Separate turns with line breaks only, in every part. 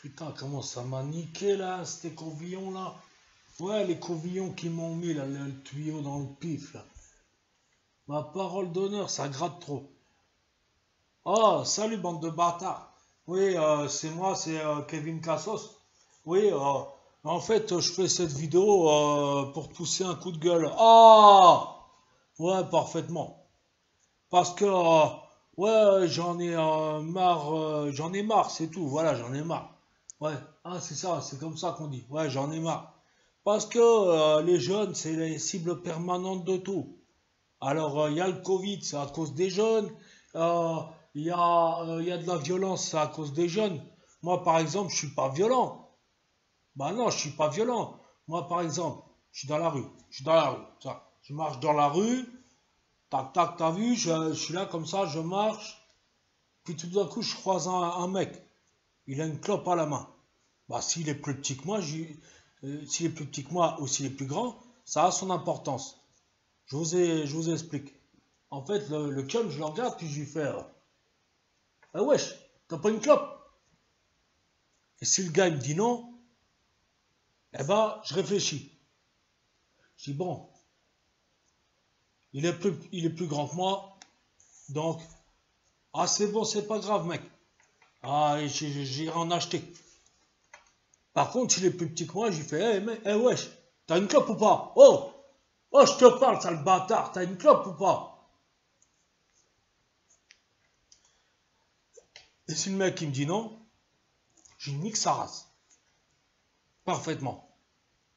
Putain, comment ça m'a niqué là, ces courvillons là. Ouais, les courvillons qui m'ont mis là, le tuyau dans le pif là. Ma parole d'honneur, ça gratte trop. Oh, salut bande de bâtards. Oui, c'est moi, c'est Kevin Cassos. Oui, en fait, je fais cette vidéo pour pousser un coup de gueule. Ah! Ouais, parfaitement. Parce que, ouais, j'en ai marre, c'est tout. Voilà, j'en ai marre. Ouais, ah, c'est ça, c'est comme ça qu'on dit. Ouais, j'en ai marre. Parce que les jeunes, c'est les cibles permanentes de tout. Alors, il y a le Covid, c'est à cause des jeunes. Euh, il y a de la violence, c'est à cause des jeunes. Moi, par exemple, je suis pas violent. Bah non, je suis pas violent. Moi, par exemple, je suis dans la rue. Je suis dans la rue. Ça. Je marche dans la rue. Tac, tac, t'as vu, je suis là comme ça, je marche. Puis tout d'un coup, je croise un mec. Il a une clope à la main. Bah, s'il est plus petit que moi, s'il est plus petit que moi ou s'il est plus grand, ça a son importance. Je vous explique. En fait, le chum, je le regarde, puis je lui fais ah wesh, t'as pas une clope? Et si le gars il me dit non, eh ben, je réfléchis. Je dis bon, il est plus grand que moi, donc, ah c'est bon, c'est pas grave, mec. Ah, j'irai en acheter. Par contre, s'il est plus petit que moi, je lui fais wesh, t'as une clope ou pas? Oh, oh, je te parle, sale bâtard, t'as une clope ou pas? Et si le mec il me dit non, je nique sa race. Parfaitement.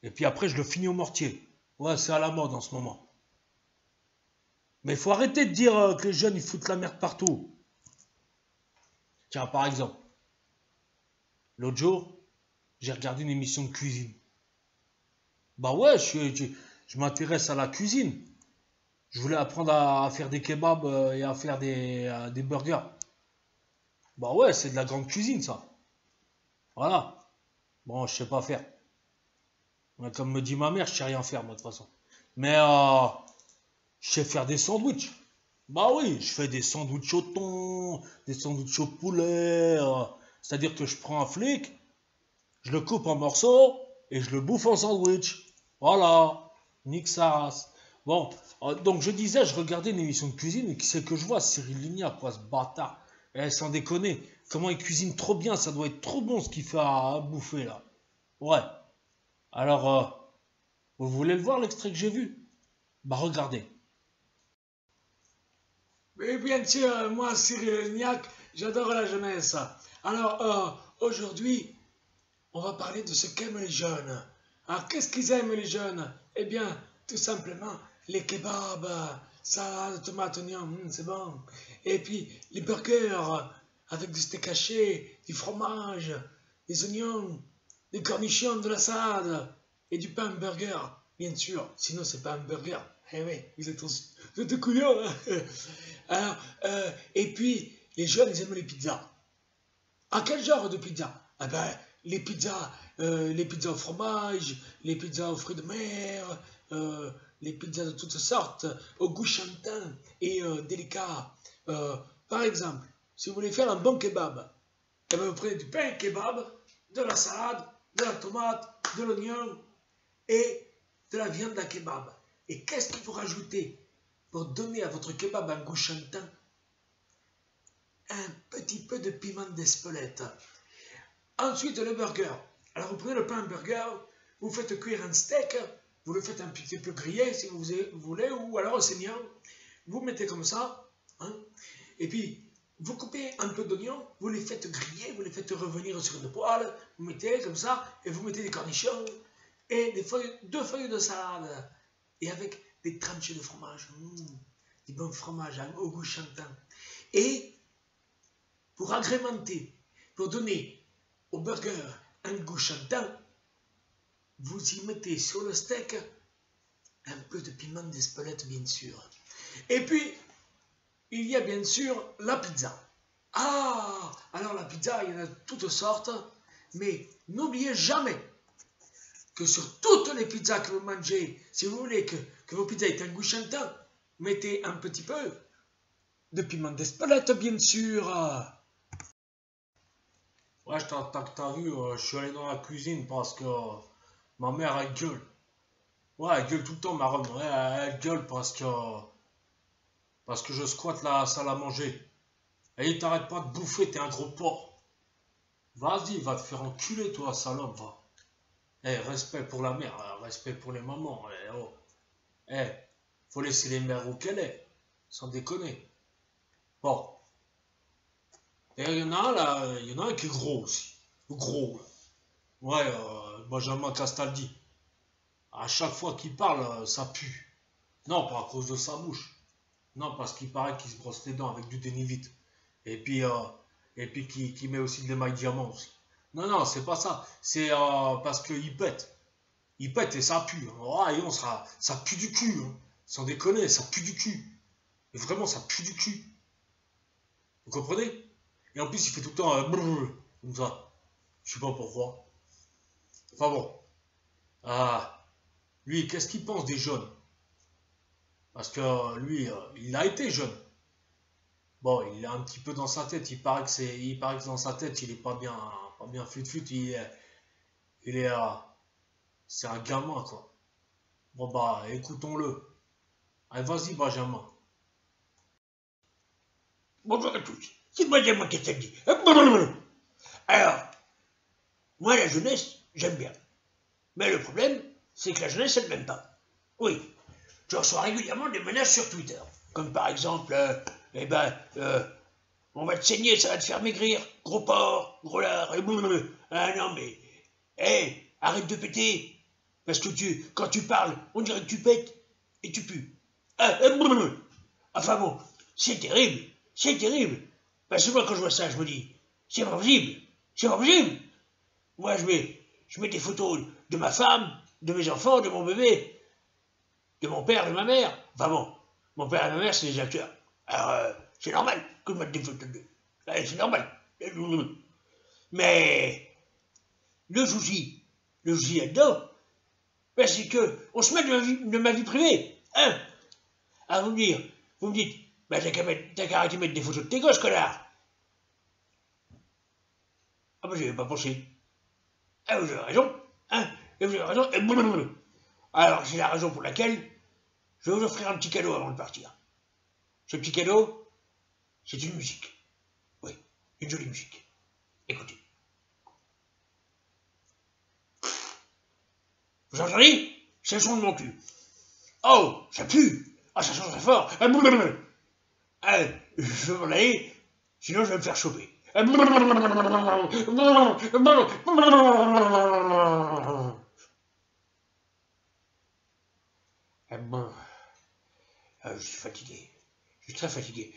Et puis après, je le finis au mortier. Ouais, c'est à la mode en ce moment. Mais il faut arrêter de dire que les jeunes, ils foutent la merde partout. Tiens, par exemple, l'autre jour, j'ai regardé une émission de cuisine. Bah ouais, je m'intéresse à la cuisine. Je voulais apprendre à faire des kebabs et à faire des burgers. Bah ouais, c'est de la grande cuisine, ça. Voilà. Bon, je sais pas faire. Ouais, comme me dit ma mère, je sais rien faire, moi, de toute façon. Mais je sais faire des sandwichs. Bah oui, je fais des sandwichs au thon, des sandwichs au poulet. C'est-à-dire que je prends un flic, je le coupe en morceaux et je le bouffe en sandwich. Voilà, nique sa race. Bon, donc je disais, je regardais une émission de cuisine et qui c'est que je vois? Cyril Lignac, quoi, ce bâtard. Eh, sans déconner, comment il cuisine trop bien, ça doit être trop bon ce qu'il fait à bouffer là. Ouais, alors, vous voulez le voir l'extrait que j'ai vu? Bah regardez.
Oui, bien sûr, moi, Cyril Lignac, j'adore la jeunesse. Alors, aujourd'hui, on va parler de ce qu'aiment les jeunes. Alors, qu'est-ce qu'ils aiment les jeunes? Eh bien, tout simplement, les kebabs, salade, tomate, oignon, c'est bon. Et puis, les burgers avec du steak haché, du fromage, des oignons, des cornichons, de la salade et du pain burger, bien sûr. Sinon, c'est pas un burger. Eh oui, vous êtes des couillons. Hein. Alors, et puis, les jeunes, ils aiment les pizzas. À quel genre de pizza? Ah ben, les pizzas au fromage, les pizzas aux fruits de mer, les pizzas de toutes sortes, au goût chantin et délicat. Par exemple, si vous voulez faire un bon kebab, eh ben, vous prenez du pain kebab, de la salade, de la tomate, de l'oignon et de la viande à kebab. Et qu'est-ce qu'il faut rajouter pour donner à votre kebab un goût chantin? Un petit peu de piment d'Espelette. Ensuite, le burger. Alors, vous prenez le pain burger, vous faites cuire un steak, vous le faites un petit peu griller si vous voulez, ou alors au saignant. Vous mettez comme ça, hein, et puis vous coupez un peu d'oignons, vous les faites griller, vous les faites revenir sur une poêle, vous mettez comme ça, et vous mettez des cornichons et deux feuilles de salade, et avec des tranches de fromage, du bon fromage au goût chantin. Et pour agrémenter, pour donner au burger un goût chantin, vous y mettez sur le steak un peu de piment d'Espelette, bien sûr. Et puis, il y a bien sûr la pizza. Ah, alors la pizza, il y en a de toutes sortes, mais n'oubliez jamais que sur toutes les pizzas que vous mangez, si vous voulez que vos pizzas aient un goût chantin, mettez un petit peu de piment d'Espelette, bien sûr.
Ouais, t'as vu, je suis allé dans la cuisine parce que ma mère, elle gueule. Ouais, elle gueule tout le temps, ma robe. Ouais, elle gueule parce que je squatte la salle à manger. Et il t'arrête pas de bouffer, t'es un gros porc. Vas-y, va te faire enculer, toi, salope, va. Eh, respect pour la mère, respect pour les mamans. Eh, oh. Eh, faut laisser les mères où qu'elles est. Sans déconner. Bon. Et il y en a un, là, il y en a un qui est gros aussi. Gros, là. Ouais, Benjamin Castaldi. À chaque fois qu'il parle, ça pue. Non, pas à cause de sa bouche. Non, parce qu'il paraît qu'il se brosse les dents avec du dénivite. Et puis, qui met aussi de l'émail diamant aussi. Non, non, c'est pas ça. C'est parce qu'il pète. Il pète et ça pue. Oh, et ça pue du cul. Hein. Sans déconner, ça pue du cul. Et vraiment, ça pue du cul. Vous comprenez? Et en plus, il fait tout le temps comme ça. Je sais pas pourquoi. Enfin bon. Ah, lui, qu'est-ce qu'il pense des jeunes? Parce que lui, il a été jeune. Bon, il est un petit peu dans sa tête. Il paraît que dans sa tête, il est pas bien fut-fut. Il est, c'est un gamin, quoi. Bon, bah, écoutons-le. Allez, vas-y, Benjamin.
Bonjour à tous, c'est Benjamin Castaldi. Alors, moi, la jeunesse, j'aime bien. Mais le problème, c'est que la jeunesse, elle ne m'aime pas. Oui, je reçois régulièrement des menaces sur Twitter. Comme par exemple, on va te saigner, ça va te faire maigrir, gros porc, gros lard, et blablabla. Ah non, mais, hé, arrête de péter. Parce que quand tu parles, on dirait que tu pètes et tu pues. Blablabla. Enfin bon, c'est terrible, c'est terrible. Parce que moi, quand je vois ça, je me dis, c'est pas possible, c'est pas possible. Moi, je mets des photos de ma femme, de mes enfants, de mon bébé, de mon père, de ma mère. Enfin bon, mon père et ma mère, c'est des acteurs. Alors, c'est normal que je mette des photos d'eux. C'est normal. Mais le souci là-dedans, ben, c'est que on se met de ma vie privée. Hein? À vous me dites, ben, t'as qu'à arrêter de mettre des photos de tes gosses, connard. Ah ben, j'y avais pas pensé. Ah, vous avez raison. Hein? Et vous avez raison. Alors, c'est la raison pour laquelle je vais vous offrir un petit cadeau avant de partir. Ce petit cadeau, c'est une musique. Oui, une jolie musique. Écoutez. Vous entendez? C'est le son de mon cul. Oh, ça pue. Ah, ça sent très fort. Je vais m'en aller, sinon je vais me faire choper. Je suis fatigué. Je suis très fatigué.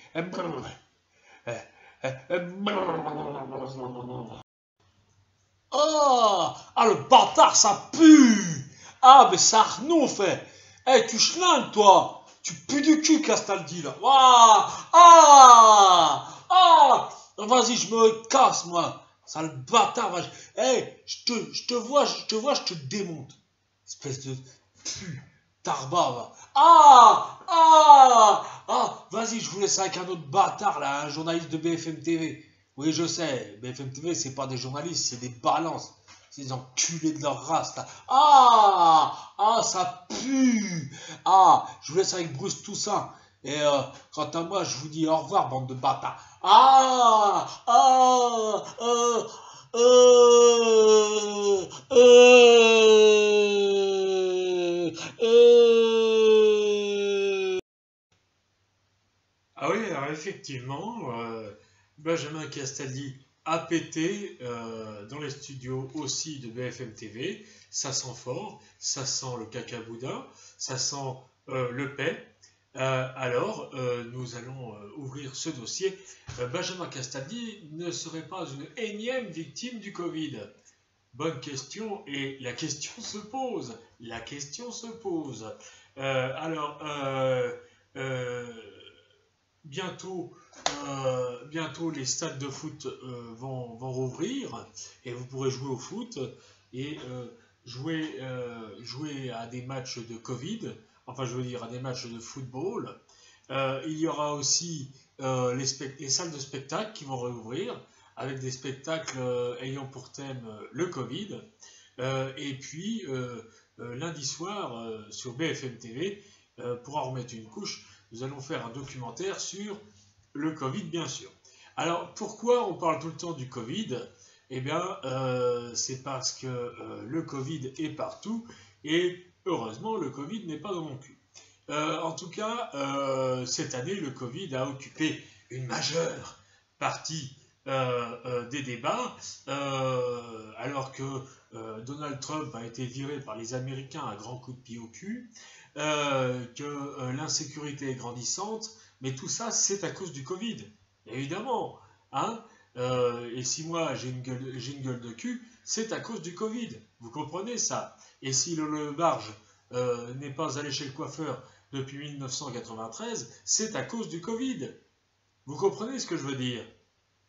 Oh, ah, le bâtard, ça pue. Ah, mais ça renoufle. Eh, tu schlingues, toi. Tu pues du cul, Castaldi, là. Waouh. Ah, ah. Vas-y, je me casse, moi. Sale bâtard. Eh, je te vois, je te démonte. Espèce de pu, tarba, va. Ah, ah, ah. Vas-y, je vous laisse avec un autre bâtard, là, un journaliste de BFM TV. Oui, je sais, BFM TV, c'est pas des journalistes, c'est des balances. C'est des enculés de leur race, là. Ah, ah, ça pue. Ah, je vous laisse avec Bruce Toussaint. Et quant à moi, je vous dis au revoir, bande de bâtards. Ah, ah, Ah oui, alors effectivement, Benjamin Castaldi a pété dans les studios aussi de BFM TV. Ça sent fort, ça sent le cacaboudin, ça sent le paix. Alors, nous allons ouvrir ce dossier. Benjamin Castaldi ne serait pas une énième victime du Covid. Bonne question, et la question se pose. La question se pose. Alors, bientôt, les stades de foot vont rouvrir et vous pourrez jouer au foot et jouer à des matchs de Covid, enfin je veux dire à des matchs de football. Il y aura aussi les salles de spectacle qui vont rouvrir
avec des spectacles ayant pour thème le Covid. Et puis, lundi soir, sur BFM TV, pour en remettre une couche, nous allons faire un documentaire sur le Covid, bien sûr. Alors, pourquoi on parle tout le temps du Covid? Eh bien, c'est parce que le Covid est partout et heureusement, le Covid n'est pas dans mon cul. En tout cas, cette année, le Covid a occupé une majeure partie des débats, alors que Donald Trump a été viré par les Américains à grands coups de pied au cul, que l'insécurité est grandissante, mais tout ça, c'est à cause du Covid, évidemment. Hein, et si moi j'ai une gueule de cul, c'est à cause du Covid. Vous comprenez ça? Et si le barge n'est pas allé chez le coiffeur depuis 1993, c'est à cause du Covid. Vous comprenez ce que je veux dire?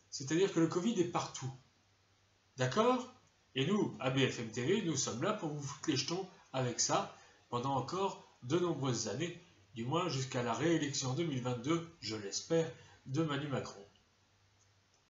C'est-à-dire que le Covid est partout. D'accord? Et nous, à BFM TV, nous sommes là pour vous foutre les jetons avec ça pendant encore de nombreuses années, du moins jusqu'à la réélection 2022, je l'espère, de Manu Macron.